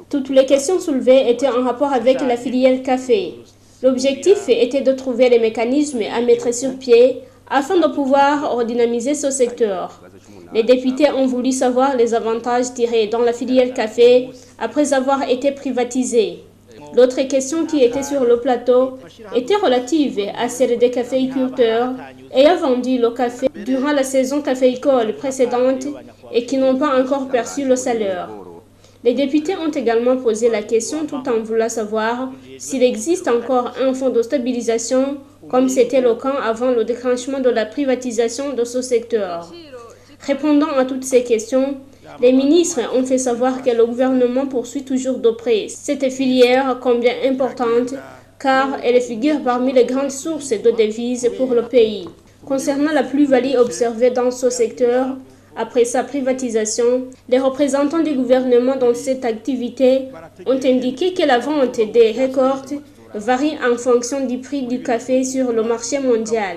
Toutes les questions soulevées étaient en rapport avec la filière café. L'objectif était de trouver les mécanismes à mettre sur pied afin de pouvoir redynamiser ce secteur. Les députés ont voulu savoir les avantages tirés dans la filière café après avoir été privatisée. L'autre question qui était sur le plateau était relative à celle des caféiculteurs ayant vendu le café durant la saison caféicole précédente et qui n'ont pas encore perçu le salaire. Les députés ont également posé la question tout en voulant savoir s'il existe encore un fonds de stabilisation comme c'était le cas avant le déclenchement de la privatisation de ce secteur. Répondant à toutes ces questions, les ministres ont fait savoir que le gouvernement poursuit toujours de près cette filière combien importante car elle figure parmi les grandes sources de devises pour le pays. Concernant la plus-value observée dans ce secteur, après sa privatisation, les représentants du gouvernement dans cette activité ont indiqué que la vente des récoltes varie en fonction du prix du café sur le marché mondial.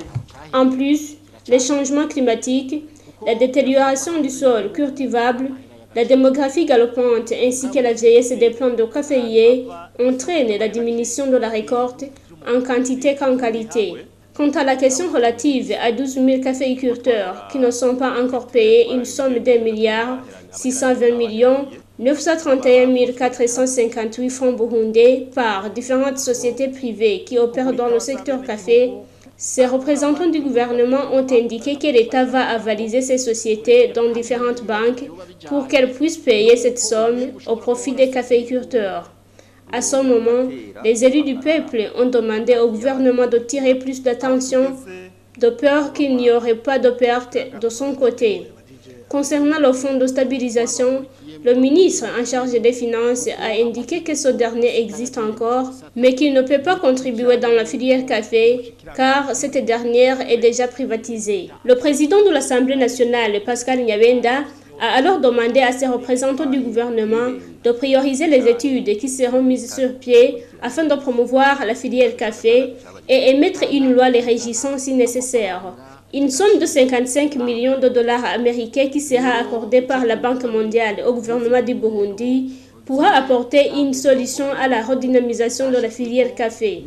En plus, les changements climatiques, la détérioration du sol cultivable, la démographie galopante ainsi que la vieillesse des plants de caféiers entraînent la diminution de la récolte en quantité qu'en qualité. Quant à la question relative à 12 000 caféiculteurs qui ne sont pas encore payés une somme d'1,620 931 458 francs burundais par différentes sociétés privées qui opèrent dans le secteur café, ces représentants du gouvernement ont indiqué que l'État va avaliser ces sociétés dans différentes banques pour qu'elles puissent payer cette somme au profit des caféiculteurs. À ce moment, les élus du peuple ont demandé au gouvernement de tirer plus d'attention, de peur qu'il n'y aurait pas de perte de son côté. Concernant le fonds de stabilisation, le ministre en charge des Finances a indiqué que ce dernier existe encore, mais qu'il ne peut pas contribuer dans la filière café, car cette dernière est déjà privatisée. Le président de l'Assemblée nationale, Pascal Nyabenda, a alors demandé à ses représentants du gouvernement de prioriser les études qui seront mises sur pied afin de promouvoir la filière café et émettre une loi les régissant si nécessaire. Une somme de 55 millions de dollars américains qui sera accordée par la Banque mondiale au gouvernement du Burundi pourra apporter une solution à la redynamisation de la filière café.